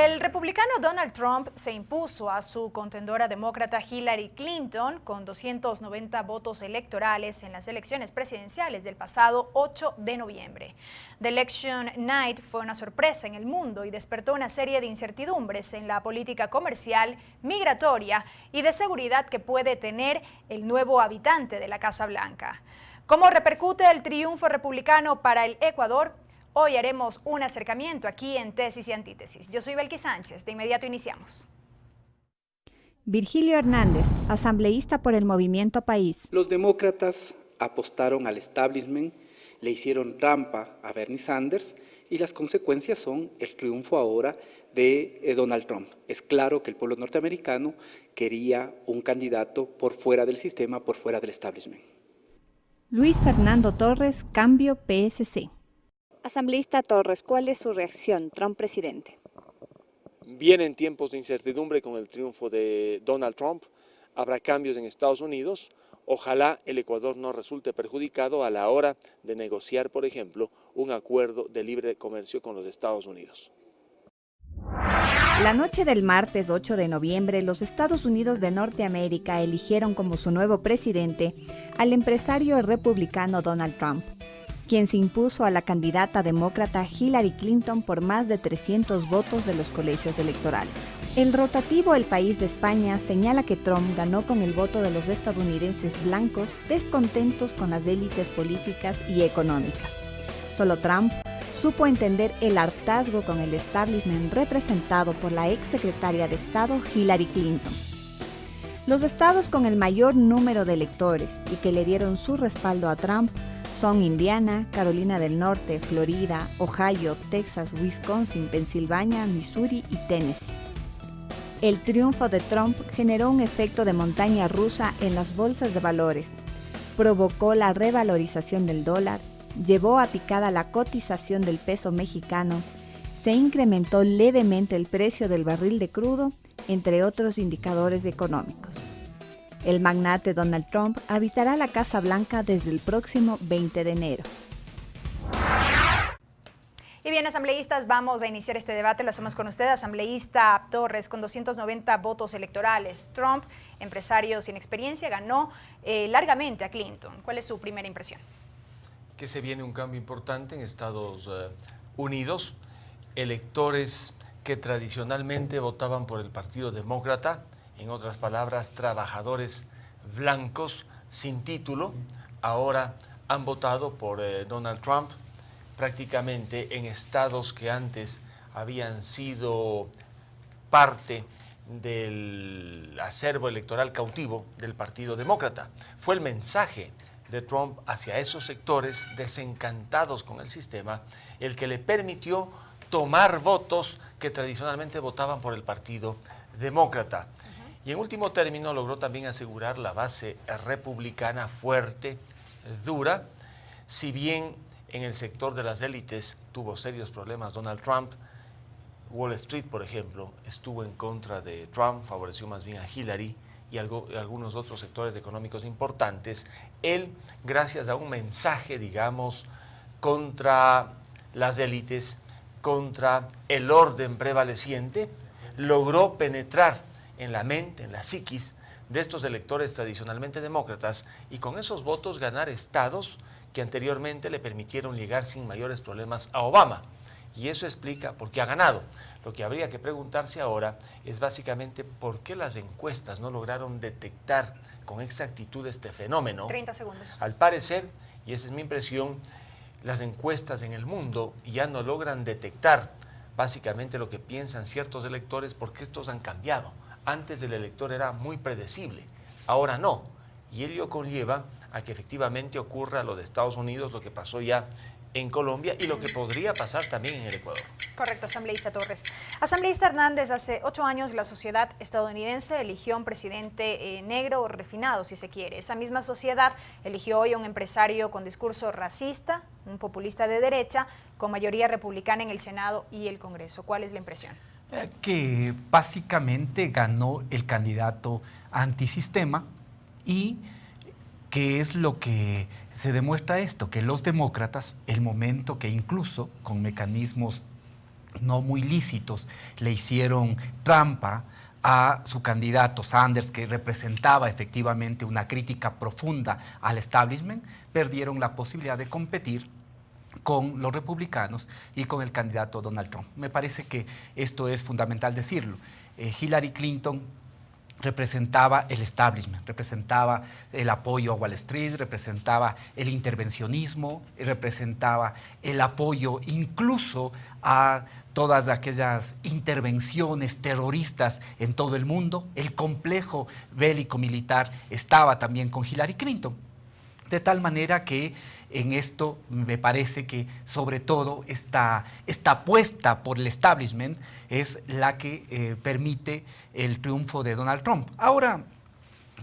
El republicano Donald Trump se impuso a su contendora demócrata Hillary Clinton con 290 votos electorales en las elecciones presidenciales del pasado 8 de noviembre. The Election Night fue una sorpresa en el mundo y despertó una serie de incertidumbres en la política comercial, migratoria y de seguridad que puede tener el nuevo habitante de la Casa Blanca. ¿Cómo repercute el triunfo republicano para el Ecuador? Hoy haremos un acercamiento aquí en Tesis y Antítesis. Yo soy Belkis Sánchez. De inmediato iniciamos. Virgilio Hernández, asambleísta por el Movimiento País. Los demócratas apostaron al establishment, le hicieron trampa a Bernie Sanders y las consecuencias son el triunfo ahora de Donald Trump. Es claro que el pueblo norteamericano quería un candidato por fuera del sistema, por fuera del establishment. Luis Fernando Torres, Cambio PSC. Asambleísta Torres, ¿cuál es su reacción, Trump presidente? Vienen tiempos de incertidumbre con el triunfo de Donald Trump, habrá cambios en Estados Unidos, ojalá el Ecuador no resulte perjudicado a la hora de negociar, por ejemplo, un acuerdo de libre comercio con los Estados Unidos. La noche del martes 8 de noviembre, los Estados Unidos de Norteamérica eligieron como su nuevo presidente al empresario republicano Donald Trump, quien se impuso a la candidata demócrata Hillary Clinton por más de 300 votos de los colegios electorales. El rotativo El País de España señala que Trump ganó con el voto de los estadounidenses blancos descontentos con las élites políticas y económicas. Solo Trump supo entender el hartazgo con el establishment representado por la exsecretaria de Estado Hillary Clinton. Los estados con el mayor número de electores y que le dieron su respaldo a Trump son Indiana, Carolina del Norte, Florida, Ohio, Texas, Wisconsin, Pensilvania, Missouri y Tennessee. El triunfo de Trump generó un efecto de montaña rusa en las bolsas de valores, provocó la revalorización del dólar, llevó a picada la cotización del peso mexicano, se incrementó levemente el precio del barril de crudo, entre otros indicadores económicos. El magnate Donald Trump habitará la Casa Blanca desde el próximo 20 de enero. Y bien, asambleístas, vamos a iniciar este debate. Lo hacemos con usted, asambleísta Torres, con 290 votos electorales. Trump, empresario sin experiencia, ganó largamente a Clinton. ¿Cuál es su primera impresión? Que se viene un cambio importante en Estados Unidos. Electores que tradicionalmente votaban por el Partido Demócrata, en otras palabras, trabajadores blancos sin título, ahora han votado por Donald Trump, prácticamente en estados que antes habían sido parte del acervo electoral cautivo del Partido Demócrata. Fue el mensaje de Trump hacia esos sectores desencantados con el sistema el que le permitió tomar votos que tradicionalmente votaban por el Partido Demócrata. Y en último término logró también asegurar la base republicana fuerte, dura. Si bien en el sector de las élites tuvo serios problemas Donald Trump, Wall Street, por ejemplo, estuvo en contra de Trump, favoreció más bien a Hillary y algunos otros sectores económicos importantes. Él, gracias a un mensaje, digamos, contra las élites, contra el orden prevaleciente, logró penetrar en la mente, en la psiquis de estos electores tradicionalmente demócratas y con esos votos ganar estados que anteriormente le permitieron llegar sin mayores problemas a Obama. Y eso explica por qué ha ganado. Lo que habría que preguntarse ahora es básicamente por qué las encuestas no lograron detectar con exactitud este fenómeno. 30 segundos. Al parecer, y esa es mi impresión, las encuestas en el mundo ya no logran detectar básicamente lo que piensan ciertos electores porque estos han cambiado. Antes el elector era muy predecible, ahora no. Y ello conlleva a que efectivamente ocurra lo de Estados Unidos, lo que pasó ya en Colombia y lo que podría pasar también en el Ecuador. Correcto, asambleísta Torres. Asambleísta Hernández, hace 8 años la sociedad estadounidense eligió un presidente negro o refinado, si se quiere. Esa misma sociedad eligió hoy a un empresario con discurso racista, un populista de derecha, con mayoría republicana en el Senado y el Congreso. ¿Cuál es la impresión? Que básicamente ganó el candidato antisistema y ¿qué es lo que se demuestra esto? Que los demócratas, el momento que incluso con mecanismos no muy lícitos le hicieron trampa a su candidato Sanders, que representaba efectivamente una crítica profunda al establishment, perdieron la posibilidad de competir con los republicanos y con el candidato Donald Trump. Me parece que esto es fundamental decirlo. Hillary Clinton representaba el establishment, representaba el apoyo a Wall Street, representaba el intervencionismo, representaba el apoyo incluso a todas aquellas intervenciones terroristas en todo el mundo. El complejo bélico militar estaba también con Hillary Clinton. De tal manera que en esto me parece que sobre todo esta apuesta por el establishment es la que permite el triunfo de Donald Trump. Ahora,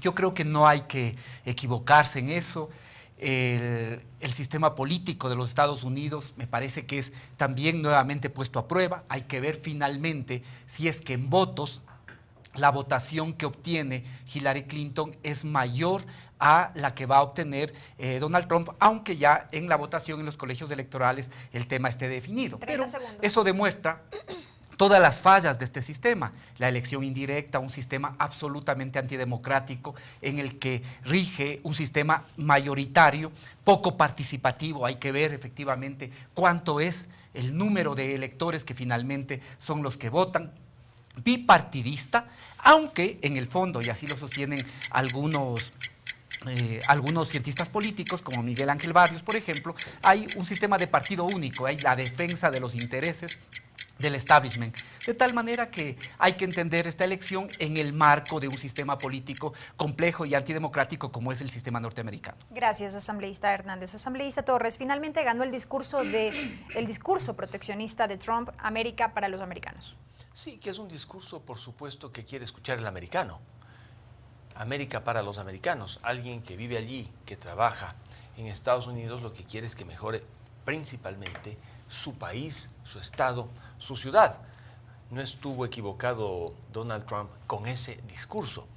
yo creo que no hay que equivocarse en eso. El sistema político de los Estados Unidos me parece que es también nuevamente puesto a prueba. Hay que ver finalmente si es que en votos la votación que obtiene Hillary Clinton es mayor a la que va a obtener Donald Trump, aunque ya en la votación en los colegios electorales el tema esté definido. Pero eso demuestra todas las fallas de este sistema, la elección indirecta, un sistema absolutamente antidemocrático en el que rige un sistema mayoritario, poco participativo. Hay que ver efectivamente cuánto es el número de electores que finalmente son los que votan, bipartidista, aunque en el fondo, y así lo sostienen algunos cientistas políticos, como Miguel Ángel Barrios, por ejemplo, hay un sistema de partido único, hay la defensa de los intereses del establishment, de tal manera que hay que entender esta elección en el marco de un sistema político complejo y antidemocrático como es el sistema norteamericano. Gracias, asambleísta Hernández. Asambleísta Torres, finalmente ganó el discurso proteccionista de Trump, América para los americanos. Sí, que es un discurso, por supuesto, que quiere escuchar el americano. América para los americanos. Alguien que vive allí, que trabaja en Estados Unidos, lo que quiere es que mejore principalmente su país, su estado, su ciudad. No estuvo equivocado Donald Trump con ese discurso.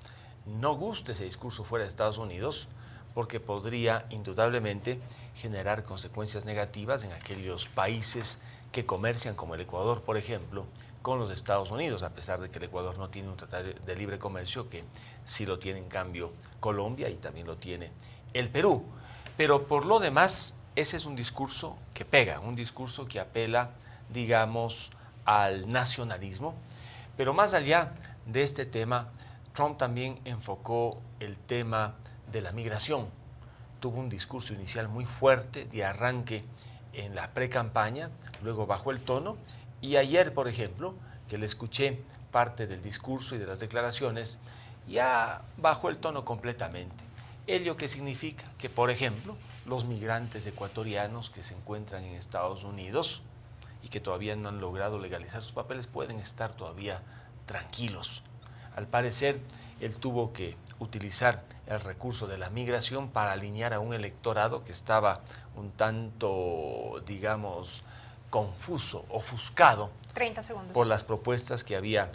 No gusta ese discurso fuera de Estados Unidos porque podría indudablemente generar consecuencias negativas en aquellos países que comercian, como el Ecuador, por ejemplo, con los Estados Unidos, a pesar de que el Ecuador no tiene un tratado de libre comercio, que sí lo tiene en cambio Colombia y también lo tiene el Perú. Pero por lo demás, ese es un discurso que pega, un discurso que apela, digamos, al nacionalismo. Pero más allá de este tema, Trump también enfocó el tema de la migración. Tuvo un discurso inicial muy fuerte de arranque en la pre-campaña, luego bajó el tono. Y ayer, por ejemplo, que le escuché parte del discurso y de las declaraciones, ya bajó el tono completamente. ¿Ello qué significa? Que, por ejemplo, los migrantes ecuatorianos que se encuentran en Estados Unidos y que todavía no han logrado legalizar sus papeles pueden estar todavía tranquilos. Al parecer, él tuvo que utilizar el recurso de la migración para alinear a un electorado que estaba un tanto, digamos, confuso, ofuscado 30 segundos. Por las propuestas que había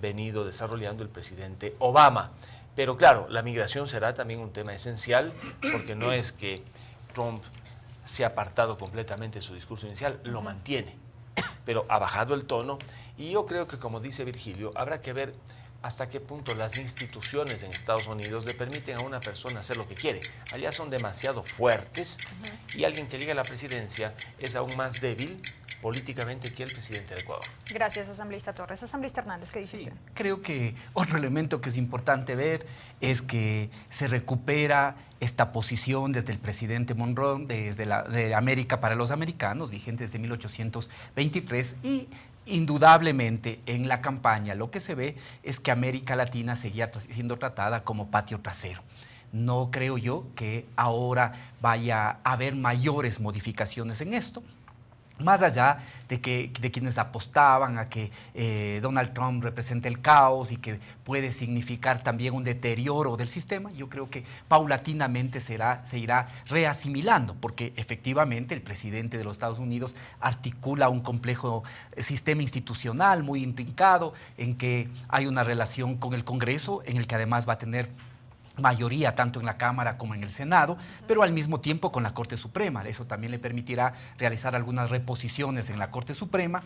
venido desarrollando el presidente Obama. Pero claro, la migración será también un tema esencial, porque no es que Trump se ha apartado completamente de su discurso inicial, lo mantiene, pero ha bajado el tono, y yo creo que, como dice Virgilio, habrá que ver hasta qué punto las instituciones en Estados Unidos le permiten a una persona hacer lo que quiere. Allá son demasiado fuertes y alguien que llega a la presidencia es aún más débil políticamente que el presidente del Ecuador. Gracias, asambleísta Torres. Asambleísta Hernández, ¿qué dice usted? Creo que otro elemento que es importante ver es que se recupera esta posición desde el presidente Monroe, de América para los americanos, vigente desde 1823, y indudablemente en la campaña lo que se ve es que América Latina seguía siendo tratada como patio trasero. No creo yo que ahora vaya a haber mayores modificaciones en esto, más allá de quienes apostaban a que Donald Trump representa el caos y que puede significar también un deterioro del sistema. Yo creo que paulatinamente se irá reasimilando, porque efectivamente el presidente de los Estados Unidos articula un complejo sistema institucional muy intrincado, en que hay una relación con el Congreso, en el que además va a tener mayoría tanto en la Cámara como en el Senado, pero al mismo tiempo con la Corte Suprema. Eso también le permitirá realizar algunas reposiciones en la Corte Suprema,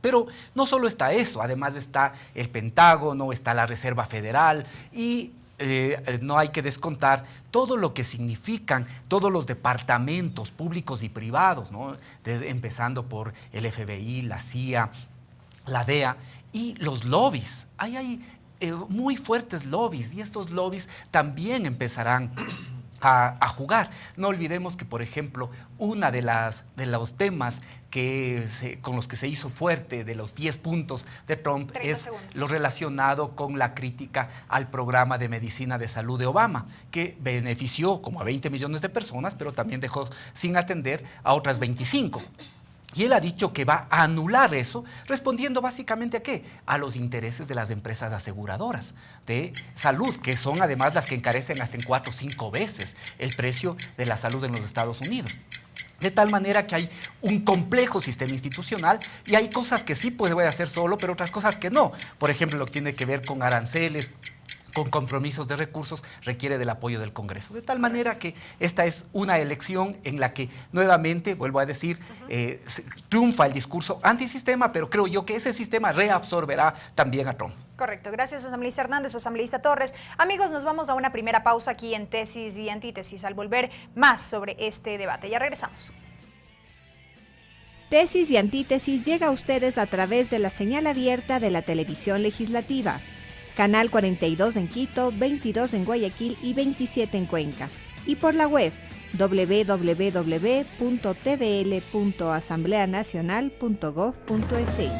Pero no solo está eso, además está el Pentágono, está la Reserva Federal y no hay que descontar todo lo que significan todos los departamentos públicos y privados, ¿no? Empezando por el FBI, la CIA, la DEA y los lobbies. Hay muy fuertes lobbies y estos lobbies también empezarán a jugar. No olvidemos que, por ejemplo, una de los temas con los que se hizo fuerte de los 10 puntos de Trump es lo relacionado con la crítica al programa de medicina de salud de Obama, que benefició como a 20 millones de personas, pero también dejó sin atender a otras 25. Y él ha dicho que va a anular eso, respondiendo básicamente ¿a qué? A los intereses de las empresas aseguradoras de salud, que son además las que encarecen hasta en 4 o 5 veces el precio de la salud en los Estados Unidos. De tal manera que hay un complejo sistema institucional y hay cosas que sí puede hacer solo, pero otras cosas que no. Por ejemplo, lo que tiene que ver con aranceles, con compromisos de recursos, requiere del apoyo del Congreso. De tal manera que esta es una elección en la que nuevamente, vuelvo a decir, triunfa el discurso antisistema, pero creo yo que ese sistema reabsorberá también a Trump. Correcto. Gracias, asambleísta Hernández, asambleísta Torres. Amigos, nos vamos a una primera pausa aquí en Tesis y Antítesis. Al volver, más sobre este debate. Ya regresamos. Tesis y Antítesis llega a ustedes a través de la señal abierta de la televisión legislativa. Canal 42 en Quito, 22 en Guayaquil y 27 en Cuenca. Y por la web www.tvl.asambleanacional.gov.es.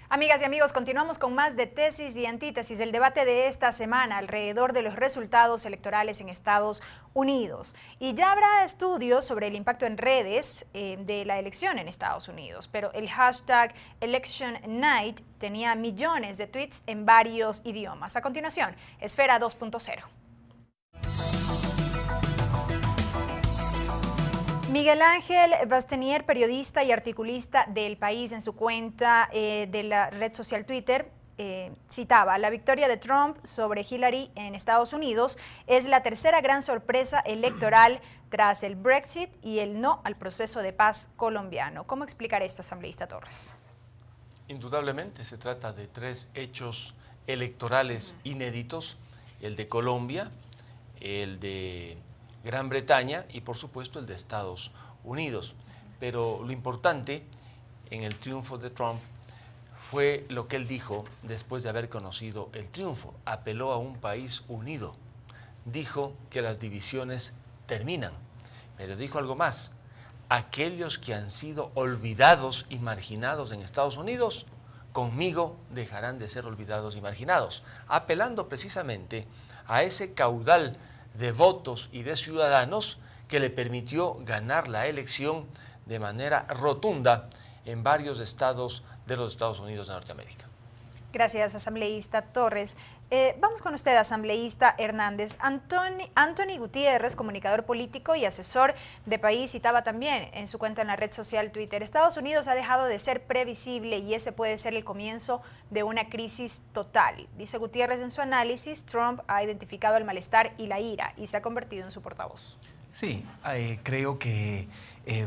Amigas y amigos, continuamos con más de Tesis y Antítesis, el debate de esta semana alrededor de los resultados electorales en Estados Unidos. Y ya habrá estudios sobre el impacto en redes de la elección en Estados Unidos, pero el hashtag Election Night tenía millones de tweets en varios idiomas. A continuación, Esfera 2.0. Miguel Ángel Bastenier, periodista y articulista del País, en su cuenta de la red social Twitter, citaba: la victoria de Trump sobre Hillary en Estados Unidos es la tercera gran sorpresa electoral tras el Brexit y el no al proceso de paz colombiano. ¿Cómo explicar esto, asambleísta Torres? Indudablemente se trata de 3 hechos electorales inéditos: el de Colombia, el de Gran Bretaña y por supuesto el de Estados Unidos. Pero lo importante en el triunfo de Trump fue lo que él dijo después de haber conocido el triunfo. Apeló a un país unido. Dijo que las divisiones terminan, pero dijo algo más: aquellos que han sido olvidados y marginados en Estados Unidos, conmigo dejarán de ser olvidados y marginados, apelando precisamente a ese caudal de votos y de ciudadanos que le permitió ganar la elección de manera rotunda en varios estados de los Estados Unidos de Norteamérica. Gracias, asambleísta Torres. Vamos con usted, asambleísta Hernández. Anthony Gutiérrez, comunicador político y asesor de País, citaba también en su cuenta en la red social Twitter: Estados Unidos ha dejado de ser previsible y ese puede ser el comienzo de una crisis total. Dice Gutiérrez en su análisis: Trump ha identificado el malestar y la ira y se ha convertido en su portavoz. Sí, creo que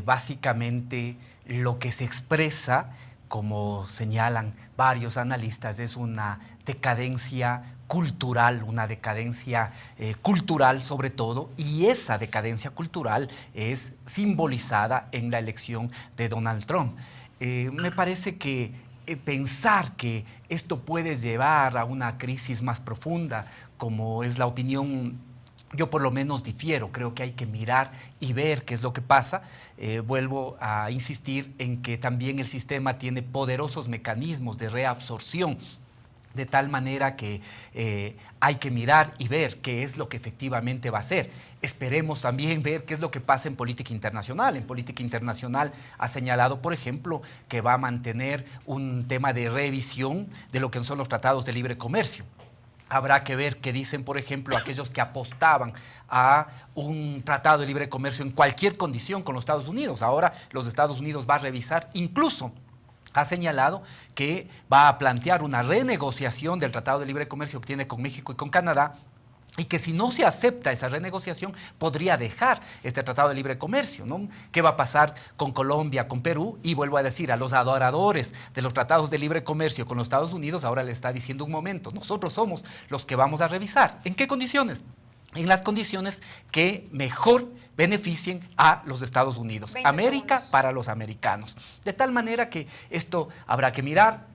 básicamente lo que se expresa, como señalan varios analistas, es una decadencia cultural, sobre todo, y esa decadencia cultural es simbolizada en la elección de Donald Trump. Me parece que pensar que esto puede llevar a una crisis más profunda, como es la opinión, yo por lo menos difiero. Creo que hay que mirar y ver qué es lo que pasa. Vuelvo a insistir en que también el sistema tiene poderosos mecanismos de reabsorción, de tal manera que hay que mirar y ver qué es lo que efectivamente va a hacer. Esperemos también ver qué es lo que pasa en política internacional. En política internacional ha señalado, por ejemplo, que va a mantener un tema de revisión de lo que son los tratados de libre comercio. Habrá que ver qué dicen, por ejemplo, aquellos que apostaban a un tratado de libre comercio en cualquier condición con los Estados Unidos. Ahora los Estados Unidos va a revisar, incluso ha señalado que va a plantear una renegociación del tratado de libre comercio que tiene con México y con Canadá, y que si no se acepta esa renegociación podría dejar este Tratado de Libre Comercio, ¿no? ¿Qué va a pasar con Colombia, con Perú? Y vuelvo a decir, a los adoradores de los tratados de libre comercio con los Estados Unidos, ahora le está diciendo un momento, nosotros somos los que vamos a revisar. ¿En qué condiciones? En las condiciones que mejor beneficien a los Estados Unidos. América segundos. Para los americanos. De tal manera que esto habrá que mirar.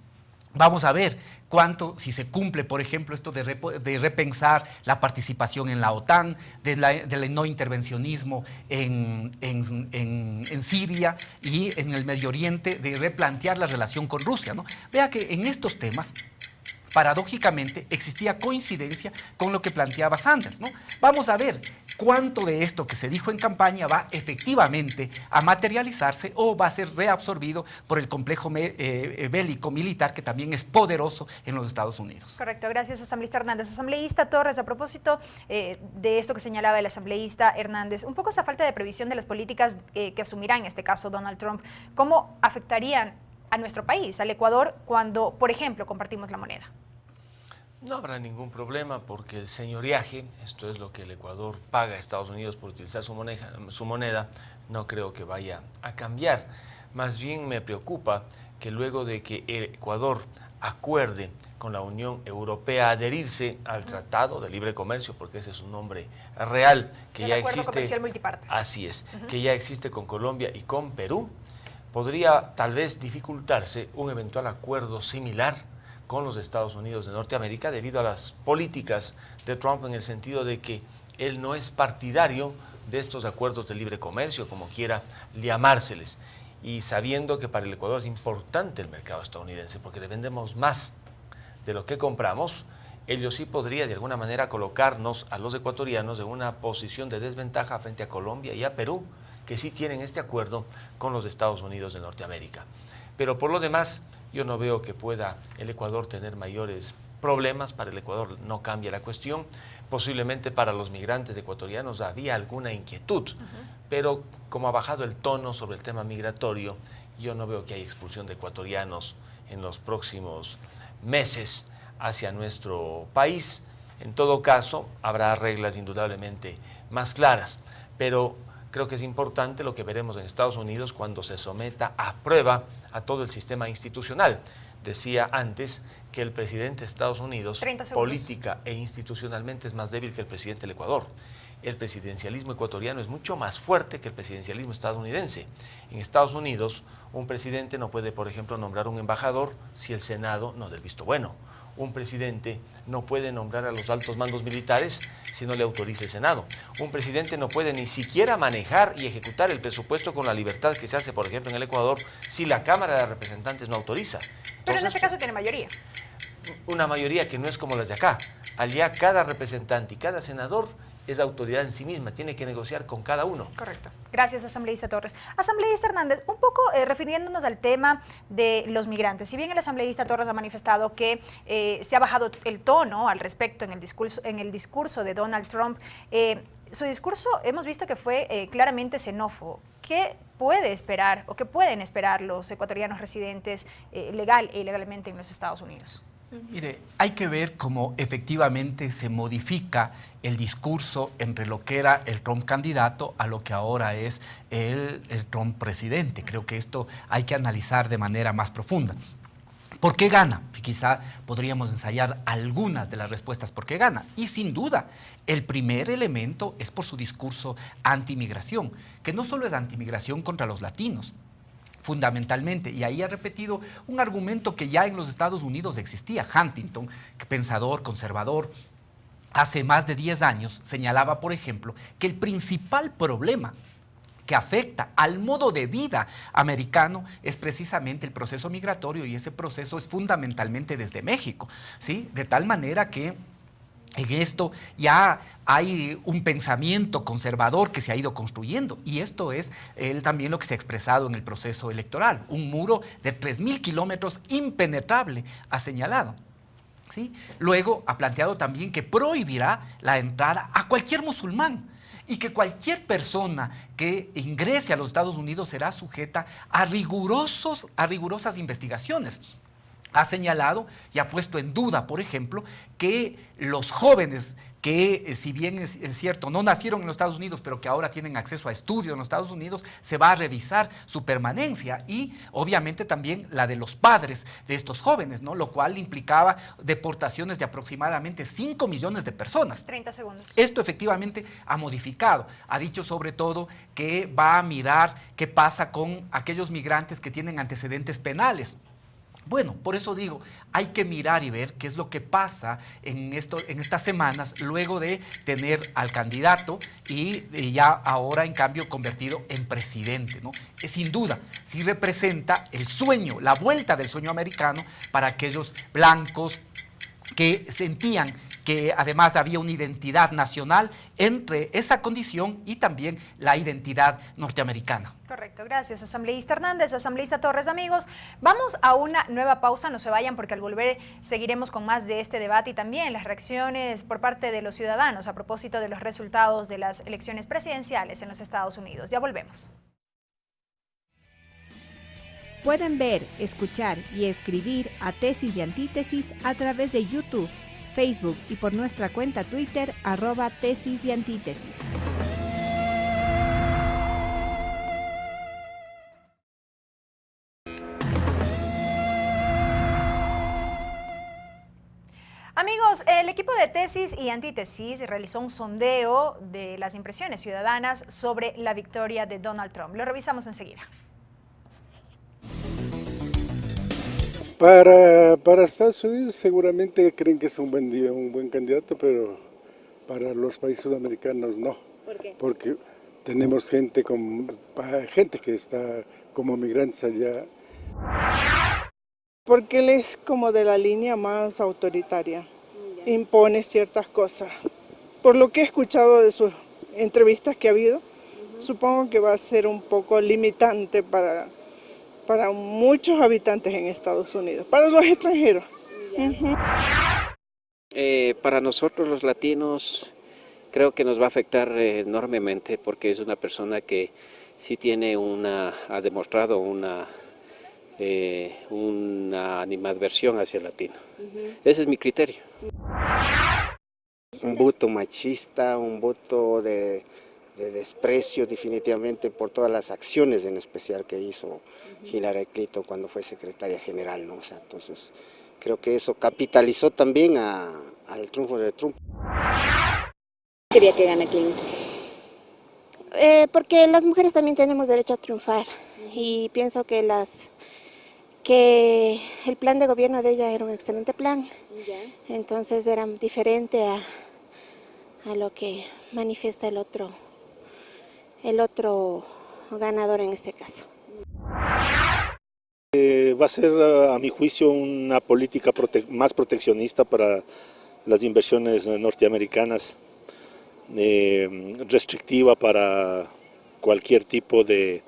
Vamos a ver cuánto, si se cumple, por ejemplo, esto de repensar la participación en la OTAN, del no intervencionismo en Siria y en el Medio Oriente, de replantear la relación con Rusia, ¿no? Vea que en estos temas, paradójicamente, existía coincidencia con lo que planteaba Sanders, ¿no? Vamos a ver cuánto de esto que se dijo en campaña va efectivamente a materializarse o va a ser reabsorbido por el complejo bélico militar que también es poderoso en los Estados Unidos. Correcto, gracias, asambleísta Hernández. Asambleísta Torres, a propósito de esto que señalaba el asambleísta Hernández, un poco esa falta de previsión de las políticas que asumirá en este caso Donald Trump, ¿cómo afectarían a nuestro país, al Ecuador, cuando, por ejemplo, compartimos la moneda? No habrá ningún problema porque el señoreaje, esto es lo que el Ecuador paga a Estados Unidos por utilizar su moneda, no creo que vaya a cambiar. Más bien me preocupa que luego de que el Ecuador acuerde con la Unión Europea adherirse al Tratado de Libre Comercio, porque ese es un nombre real que ya existe. Comercial multipartes. Así es, que ya existe con Colombia y con Perú, podría tal vez dificultarse un eventual acuerdo similar con los Estados Unidos de Norteamérica debido a las políticas de Trump, en el sentido de que él no es partidario de estos acuerdos de libre comercio, como quiera llamárseles, y sabiendo que para el Ecuador es importante el mercado estadounidense porque le vendemos más de lo que compramos, ello sí podría de alguna manera colocarnos a los ecuatorianos en una posición de desventaja frente a Colombia y a Perú, que sí tienen este acuerdo con los Estados Unidos de Norteamérica. Pero por lo demás, yo no veo que pueda el Ecuador tener mayores problemas. Para el Ecuador no cambia la cuestión. Posiblemente para los migrantes ecuatorianos había alguna inquietud, pero como ha bajado el tono sobre el tema migratorio, yo no veo que haya expulsión de ecuatorianos en los próximos meses hacia nuestro país. En todo caso, habrá reglas indudablemente más claras, pero creo que es importante lo que veremos en Estados Unidos cuando se someta a prueba a todo el sistema institucional. Decía antes que el presidente de Estados Unidos, política e institucionalmente, es más débil que el presidente del Ecuador. El presidencialismo ecuatoriano es mucho más fuerte que el presidencialismo estadounidense. En Estados Unidos, un presidente no puede, por ejemplo, nombrar un embajador si el Senado no da el visto bueno. Un presidente no puede nombrar a los altos mandos militares si no le autoriza el Senado. Un presidente no puede ni siquiera manejar y ejecutar el presupuesto con la libertad que se hace, por ejemplo, en el Ecuador, si la Cámara de Representantes no autoriza. Entonces, pero en este caso tiene mayoría. Una mayoría que no es como las de acá. Allá cada representante y cada senador es autoridad en sí misma, tiene que negociar con cada uno. Correcto. Gracias, asambleísta Torres. Asambleísta Hernández, un poco refiriéndonos al tema de los migrantes. Si bien el asambleísta Torres ha manifestado que se ha bajado el tono al respecto en el discurso de Donald Trump, su discurso hemos visto que fue claramente xenófobo. ¿Qué puede esperar o qué pueden esperar los ecuatorianos residentes legal e ilegalmente en los Estados Unidos? Mire, hay que ver cómo efectivamente se modifica el discurso entre lo que era el Trump candidato a lo que ahora es el Trump presidente. Creo que esto hay que analizar de manera más profunda. ¿Por qué gana? Quizá podríamos ensayar algunas de las respuestas por qué gana. Y sin duda, el primer elemento es por su discurso anti-migración, que no solo es anti-migración contra los latinos, fundamentalmente, y ahí ha repetido un argumento que ya en los Estados Unidos existía. Huntington, pensador conservador, hace más de 10 años señalaba, por ejemplo, que el principal problema que afecta al modo de vida americano es precisamente el proceso migratorio, y ese proceso es fundamentalmente desde México, ¿sí? De tal manera que en esto ya hay un pensamiento conservador que se ha ido construyendo, y esto es también lo que se ha expresado en el proceso electoral. Un muro de 3.000 kilómetros impenetrable ha señalado, ¿sí? Luego ha planteado también que prohibirá la entrada a cualquier musulmán y que cualquier persona que ingrese a los Estados Unidos será sujeta a rigurosas investigaciones. ha señalado y ha puesto en duda, por ejemplo, que los jóvenes que, si bien es cierto, no nacieron en los Estados Unidos, pero que ahora tienen acceso a estudios en los Estados Unidos, se va a revisar su permanencia y obviamente también la de los padres de estos jóvenes, ¿no? Lo cual implicaba deportaciones de aproximadamente 5 millones de personas. 30 segundos. Esto efectivamente ha modificado. Ha dicho sobre todo que va a mirar qué pasa con aquellos migrantes que tienen antecedentes penales. Bueno, por eso digo, hay que mirar y ver qué es lo que pasa en estas semanas luego de tener al candidato y ya ahora en cambio convertido en presidente, ¿no? Sin duda, sí representa el sueño, la vuelta del sueño americano para aquellos blancos que sentían que además había una identidad nacional entre esa condición y también la identidad norteamericana. Correcto, gracias, asambleísta Hernández, asambleísta Torres. Amigos, vamos a una nueva pausa, no se vayan porque al volver seguiremos con más de este debate y también las reacciones por parte de los ciudadanos a propósito de los resultados de las elecciones presidenciales en los Estados Unidos. Ya volvemos. Pueden ver, escuchar y escribir a Tesis y Antítesis a través de YouTube, Facebook y por nuestra cuenta Twitter @Tesis y Antítesis. Amigos, el equipo de Tesis y Antítesis realizó un sondeo de las impresiones ciudadanas sobre la victoria de Donald Trump. Lo revisamos enseguida. Para Estados Unidos seguramente creen que es un buen candidato, pero para los países sudamericanos no. ¿Por qué? Porque tenemos gente que está como migrantes allá. Porque él es como de la línea más autoritaria, impone ciertas cosas. Por lo que he escuchado de sus entrevistas que ha habido, supongo que va a ser un poco limitante para muchos habitantes en Estados Unidos, para los extranjeros. Para nosotros los latinos creo que nos va a afectar enormemente porque es una persona que sí ha demostrado una animadversión hacia el latino. Ese es mi criterio. Un voto machista, un voto de desprecio definitivamente por todas las acciones en especial que hizo Hillary Clinton cuando fue secretaria general, ¿no? O sea, entonces creo que eso capitalizó también al triunfo de Trump. Quería que gane Clinton. Porque las mujeres también tenemos derecho a triunfar y pienso que el plan de gobierno de ella era un excelente plan, entonces era diferente a lo que manifiesta el otro ganador en este caso. Va a ser, a mi juicio, una política más proteccionista para las inversiones norteamericanas, restrictiva para cualquier tipo de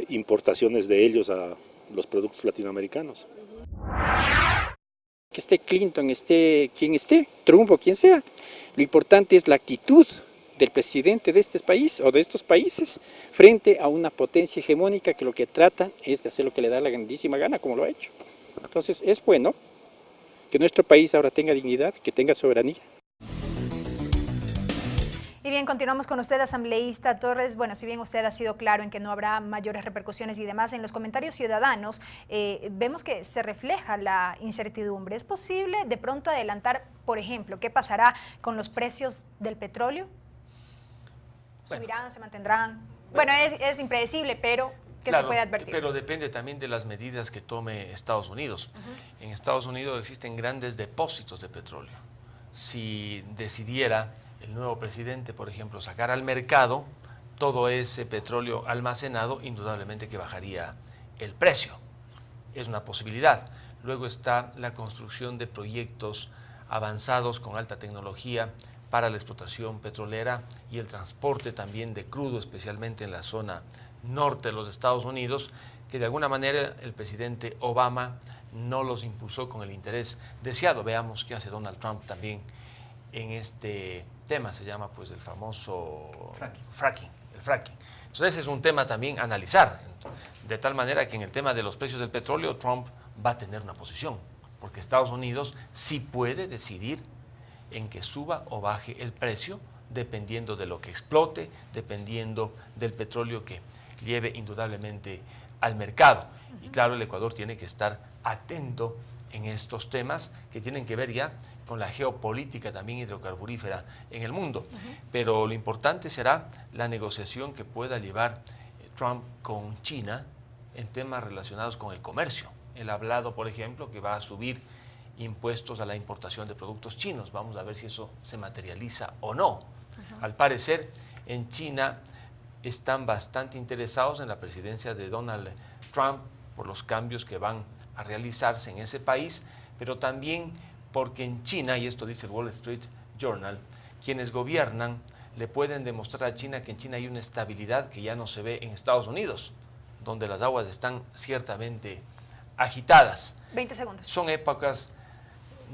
importaciones de ellos a los productos latinoamericanos. Que esté Clinton, esté quien esté, Trump o quien sea, lo importante es la actitud del presidente de este país o de estos países frente a una potencia hegemónica que lo que trata es de hacer lo que le da la grandísima gana, como lo ha hecho. Entonces es bueno que nuestro país ahora tenga dignidad, que tenga soberanía. Y bien, continuamos con usted, asambleísta Torres. Bueno, si bien usted ha sido claro en que no habrá mayores repercusiones y demás, en los comentarios ciudadanos vemos que se refleja la incertidumbre. ¿Es posible de pronto adelantar, por ejemplo, qué pasará con los precios del petróleo? ¿Subirán, se mantendrán? Bueno, es impredecible, pero ¿qué se puede advertir? Pero depende también de las medidas que tome Estados Unidos. En Estados Unidos existen grandes depósitos de petróleo. Si decidiera el nuevo presidente, por ejemplo, sacar al mercado todo ese petróleo almacenado, indudablemente que bajaría el precio. Es una posibilidad. Luego está la construcción de proyectos avanzados con alta tecnología para la explotación petrolera y el transporte también de crudo, especialmente en la zona norte de los Estados Unidos, que de alguna manera el presidente Obama no los impulsó con el interés deseado. Veamos qué hace Donald Trump también en este tema, se llama pues el famoso fracking. Entonces ese es un tema también a analizar, de tal manera que en el tema de los precios del petróleo Trump va a tener una posición, porque Estados Unidos sí puede decidir en que suba o baje el precio, dependiendo de lo que explote, dependiendo del petróleo que lleve indudablemente al mercado. Y claro, el Ecuador tiene que estar atento en estos temas que tienen que ver ya con la geopolítica también hidrocarburífera en el mundo. Pero lo importante será la negociación que pueda llevar Trump con China en temas relacionados con el comercio. Él ha hablado, por ejemplo, que va a subir impuestos a la importación de productos chinos. Vamos a ver si eso se materializa o no. Al parecer, en China están bastante interesados en la presidencia de Donald Trump por los cambios que van a realizarse en ese país, pero también porque en China, y esto dice el Wall Street Journal, quienes gobiernan le pueden demostrar a China que en China hay una estabilidad que ya no se ve en Estados Unidos, donde las aguas están ciertamente agitadas. 20 segundos. Son épocas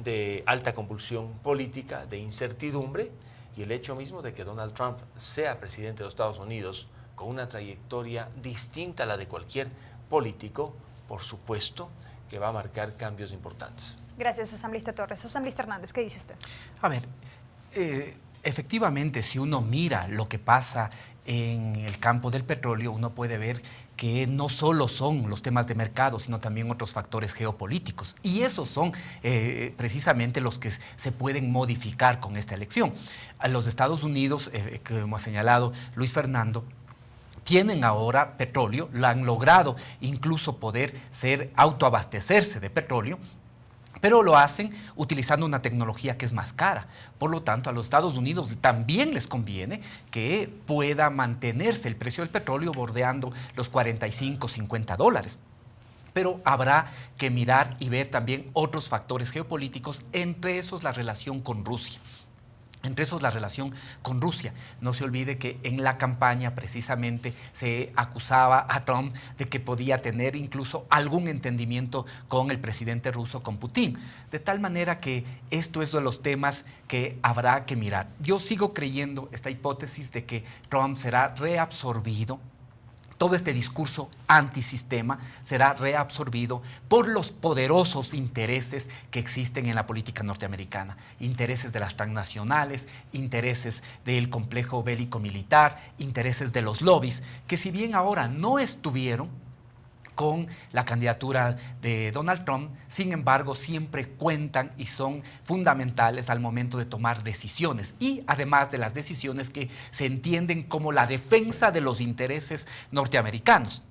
de alta convulsión política, de incertidumbre, y el hecho mismo de que Donald Trump sea presidente de los Estados Unidos con una trayectoria distinta a la de cualquier político, por supuesto que va a marcar cambios importantes. Gracias, asambleísta Torres. Asambleísta Hernández, ¿qué dice usted? A ver, efectivamente, si uno mira lo que pasa en el campo del petróleo, uno puede ver que no solo son los temas de mercado, sino también otros factores geopolíticos. Y esos son precisamente los que se pueden modificar con esta elección. A los Estados Unidos, como ha señalado Luis Fernando, tienen ahora petróleo, lo han logrado incluso poder autoabastecerse de petróleo, pero lo hacen utilizando una tecnología que es más cara. Por lo tanto, a los Estados Unidos también les conviene que pueda mantenerse el precio del petróleo bordeando los 45, 50 dólares. Pero habrá que mirar y ver también otros factores geopolíticos, entre esos la relación con Rusia. Entre esos la relación con Rusia. No se olvide que en la campaña precisamente se acusaba a Trump de que podía tener incluso algún entendimiento con el presidente ruso, con Putin. De tal manera que esto es de los temas que habrá que mirar. Yo sigo creyendo esta hipótesis de que Trump será reabsorbido. Todo este discurso antisistema será reabsorbido por los poderosos intereses que existen en la política norteamericana. Intereses de las transnacionales, intereses del complejo bélico militar, intereses de los lobbies, que si bien ahora no estuvieron con la candidatura de Donald Trump, sin embargo siempre cuentan y son fundamentales al momento de tomar decisiones, y además de las decisiones que se entienden como la defensa de los intereses norteamericanos,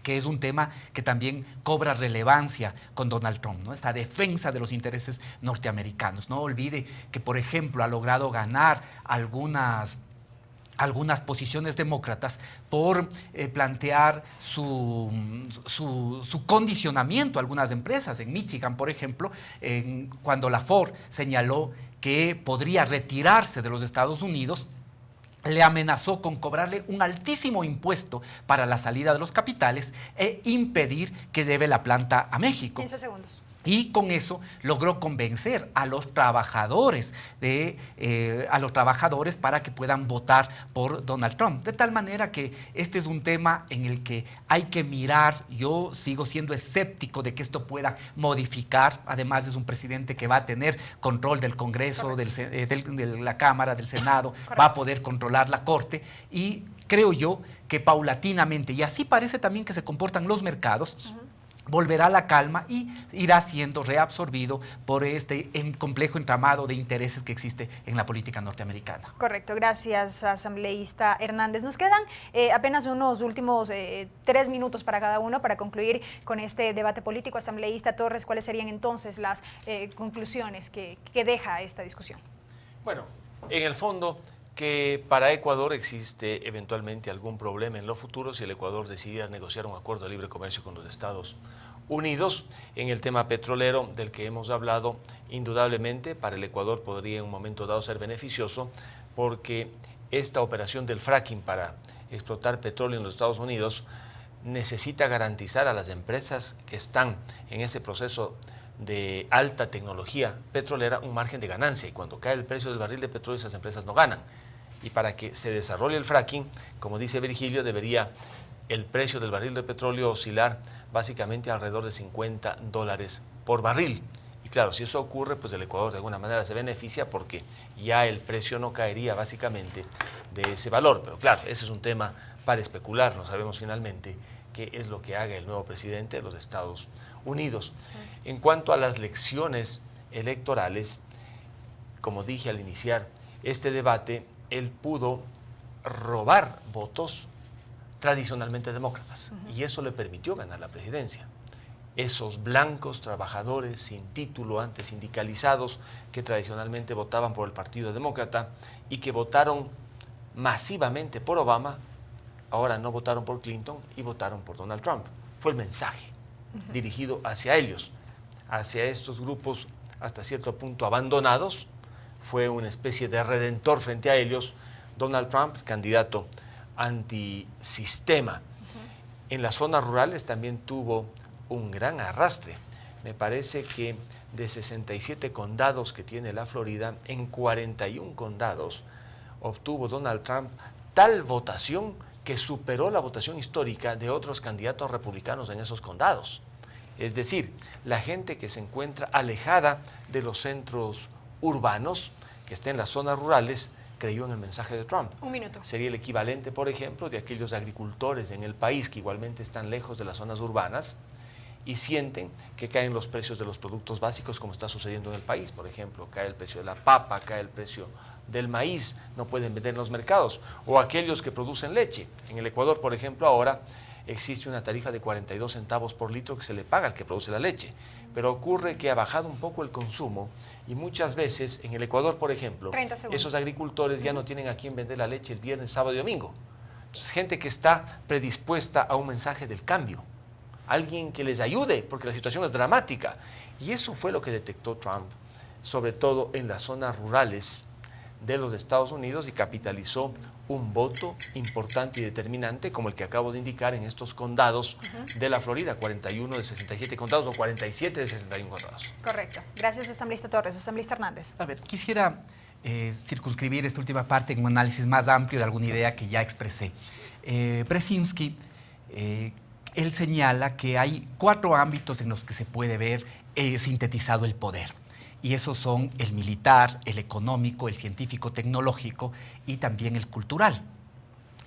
que es un tema que también cobra relevancia con Donald Trump, ¿no? Esta defensa de los intereses norteamericanos. No olvide que, por ejemplo, ha logrado ganar algunas posiciones demócratas por plantear su condicionamiento a algunas empresas. En Michigan, por ejemplo, cuando la Ford señaló que podría retirarse de los Estados Unidos, le amenazó con cobrarle un altísimo impuesto para la salida de los capitales e impedir que lleve la planta a México. 15 segundos. Y con eso logró convencer a los trabajadores para que puedan votar por Donald Trump. De tal manera que este es un tema en el que hay que mirar. Yo sigo siendo escéptico de que esto pueda modificar. Además, es un presidente que va a tener control del Congreso, de la Cámara, del Senado, va a poder controlar la Corte, y creo yo que paulatinamente, y así parece también que se comportan los mercados, volverá a la calma y irá siendo reabsorbido por este complejo entramado de intereses que existe en la política norteamericana. Correcto, gracias, asambleísta Hernández. Nos quedan apenas unos últimos 3 minutos para cada uno para concluir con este debate político. Asambleísta Torres, ¿cuáles serían entonces las conclusiones que deja esta discusión? Bueno, en el fondo, que para Ecuador existe eventualmente algún problema en lo futuro si el Ecuador decidiera negociar un acuerdo de libre comercio con los Estados Unidos. En el tema petrolero del que hemos hablado, indudablemente para el Ecuador podría en un momento dado ser beneficioso, porque esta operación del fracking para explotar petróleo en los Estados Unidos necesita garantizar a las empresas que están en ese proceso de alta tecnología petrolera un margen de ganancia, y cuando cae el precio del barril de petróleo esas empresas no ganan. Y para que se desarrolle el fracking, como dice Virgilio, debería el precio del barril de petróleo oscilar básicamente alrededor de $50 por barril. Y claro, si eso ocurre, pues el Ecuador de alguna manera se beneficia porque ya el precio no caería básicamente de ese valor. Pero claro, ese es un tema para especular, no sabemos finalmente qué es lo que haga el nuevo presidente de los Estados Unidos. En cuanto a las lecciones electorales, como dije al iniciar este debate, él pudo robar votos tradicionalmente demócratas y eso le permitió ganar la presidencia. Esos blancos trabajadores sin título, antes sindicalizados, que tradicionalmente votaban por el Partido Demócrata y que votaron masivamente por Obama, ahora no votaron por Clinton y votaron por Donald Trump. Fue el mensaje dirigido hacia ellos, hacia estos grupos hasta cierto punto abandonados. Fue una especie de redentor frente a ellos. Donald Trump, candidato antisistema. En las zonas rurales también tuvo un gran arrastre. Me parece que de 67 condados que tiene la Florida, en 41 condados obtuvo Donald Trump tal votación que superó la votación histórica de otros candidatos republicanos en esos condados. Es decir, la gente que se encuentra alejada de los centros urbanos, que está en las zonas rurales, creyó en el mensaje de Trump. Un minuto. Sería el equivalente, por ejemplo, de aquellos agricultores en el país que igualmente están lejos de las zonas urbanas y sienten que caen los precios de los productos básicos como está sucediendo en el país. Por ejemplo, cae el precio de la papa, cae el precio del maíz, no pueden vender en los mercados. O aquellos que producen leche. En el Ecuador, por ejemplo, ahora existe una tarifa de 42 centavos por litro que se le paga al que produce la leche. Pero ocurre que ha bajado un poco el consumo y muchas veces en el Ecuador, por ejemplo, esos agricultores ya no tienen a quién vender la leche el viernes, sábado y domingo. Entonces, gente que está predispuesta a un mensaje del cambio, alguien que les ayude, porque la situación es dramática. Y eso fue lo que detectó Trump, sobre todo en las zonas rurales de los Estados Unidos, y capitalizó un voto importante y determinante como el que acabo de indicar en estos condados de la Florida, 41 de 67 condados o 47 de 61 condados. Correcto. Gracias, asambleísta Torres. Asambleísta Hernández. A ver, quisiera circunscribir esta última parte en un análisis más amplio de alguna idea que ya expresé. Brzezinski, él señala que hay 4 ámbitos en los que se puede ver sintetizado el poder. Y esos son el militar, el económico, el científico-tecnológico y también el cultural.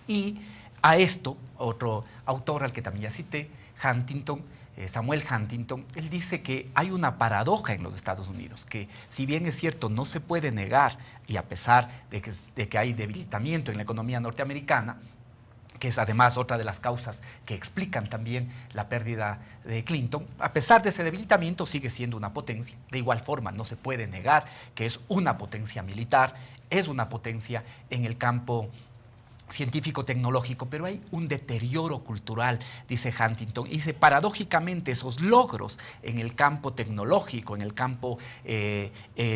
Y a esto, otro autor al que también ya cité, Huntington, Samuel Huntington, él dice que hay una paradoja en los Estados Unidos, que si bien es cierto no se puede negar, y a pesar de que hay debilitamiento en la economía norteamericana, que es además otra de las causas que explican también la pérdida de Clinton, a pesar de ese debilitamiento sigue siendo una potencia. De igual forma, no se puede negar que es una potencia militar, es una potencia en el campo científico-tecnológico, pero hay un deterioro cultural, dice Huntington, y dice, paradójicamente esos logros en el campo tecnológico, en el campo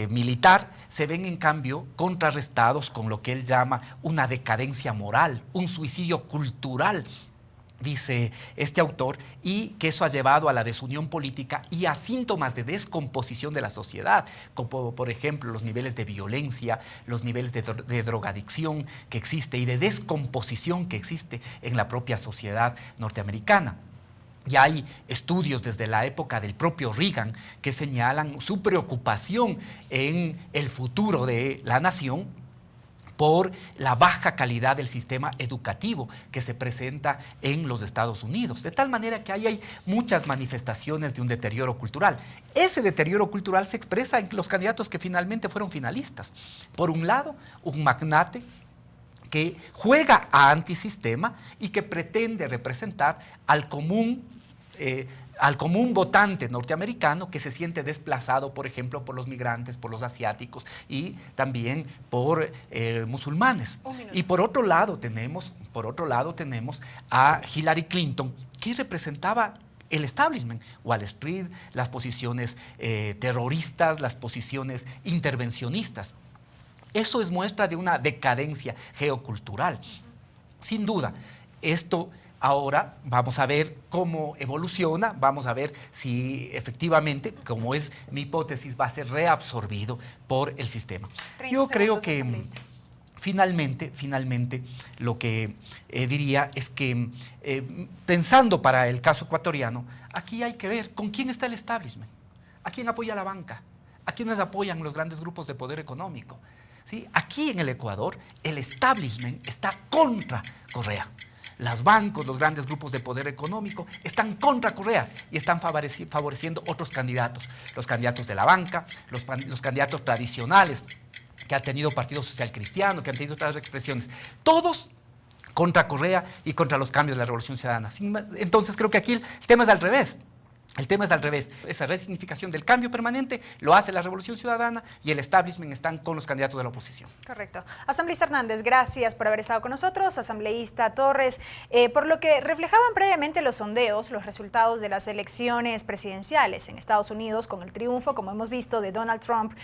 militar, se ven en cambio contrarrestados con lo que él llama una decadencia moral, un suicidio cultural, dice este autor, y que eso ha llevado a la desunión política y a síntomas de descomposición de la sociedad, como por ejemplo los niveles de violencia, los niveles de drogadicción que existe y de descomposición que existe en la propia sociedad norteamericana. Ya hay estudios desde la época del propio Reagan que señalan su preocupación en el futuro de la nación por la baja calidad del sistema educativo que se presenta en los Estados Unidos. De tal manera que ahí hay muchas manifestaciones de un deterioro cultural. Ese deterioro cultural se expresa en los candidatos que finalmente fueron finalistas. Por un lado, un magnate que juega a antisistema y que pretende representar al común votante norteamericano que se siente desplazado, por ejemplo, por los migrantes, por los asiáticos y también por musulmanes. Y por otro lado tenemos a Hillary Clinton, que representaba el establishment, Wall Street, las posiciones terroristas, las posiciones intervencionistas. Eso es muestra de una decadencia geocultural. Sin duda, esto ahora vamos a ver cómo evoluciona, vamos a ver si efectivamente, como es mi hipótesis, va a ser reabsorbido por el sistema. Yo creo que finalmente, lo que diría es que, pensando para el caso ecuatoriano, aquí hay que ver con quién está el establishment, a quién apoya la banca, a quiénes apoyan los grandes grupos de poder económico. ¿Sí? Aquí en el Ecuador, el establishment está contra Correa. Los bancos, los grandes grupos de poder económico están contra Correa y están favoreciendo otros candidatos. Los candidatos de la banca, los candidatos tradicionales que ha tenido Partido Social Cristiano, que han tenido otras expresiones. Todos contra Correa y contra los cambios de la Revolución Ciudadana. Entonces creo que aquí el tema es al revés. El tema es al revés. Esa resignificación del cambio permanente lo hace la Revolución Ciudadana y el establishment están con los candidatos de la oposición. Correcto. Asambleísta Hernández, gracias por haber estado con nosotros. Asambleísta Torres, por lo que reflejaban previamente los sondeos, los resultados de las elecciones presidenciales en Estados Unidos con el triunfo, como hemos visto, de Donald Trump,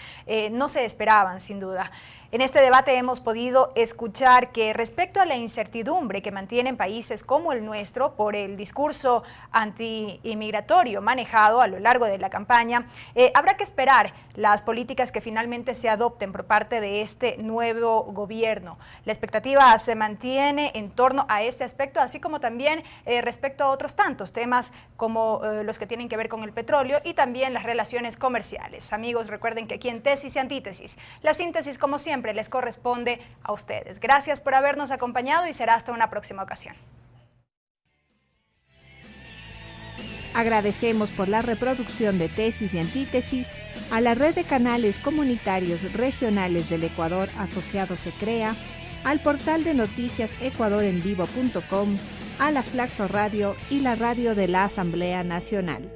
no se esperaban, sin duda. En este debate hemos podido escuchar que respecto a la incertidumbre que mantienen países como el nuestro por el discurso anti-inmigratorio manejado a lo largo de la campaña, habrá que esperar las políticas que finalmente se adopten por parte de este nuevo gobierno. La expectativa se mantiene en torno a este aspecto, así como también respecto a otros tantos temas como los que tienen que ver con el petróleo y también las relaciones comerciales. Amigos, recuerden que aquí en Tesis y Antítesis, la síntesis, como siempre, les corresponde a ustedes. Gracias por habernos acompañado y será hasta una próxima ocasión. Agradecemos por la reproducción de Tesis y Antítesis a la red de canales comunitarios regionales del Ecuador asociados CREA, al portal de noticias ecuadorenvivo.com, a la Flaxo Radio y la radio de la Asamblea Nacional.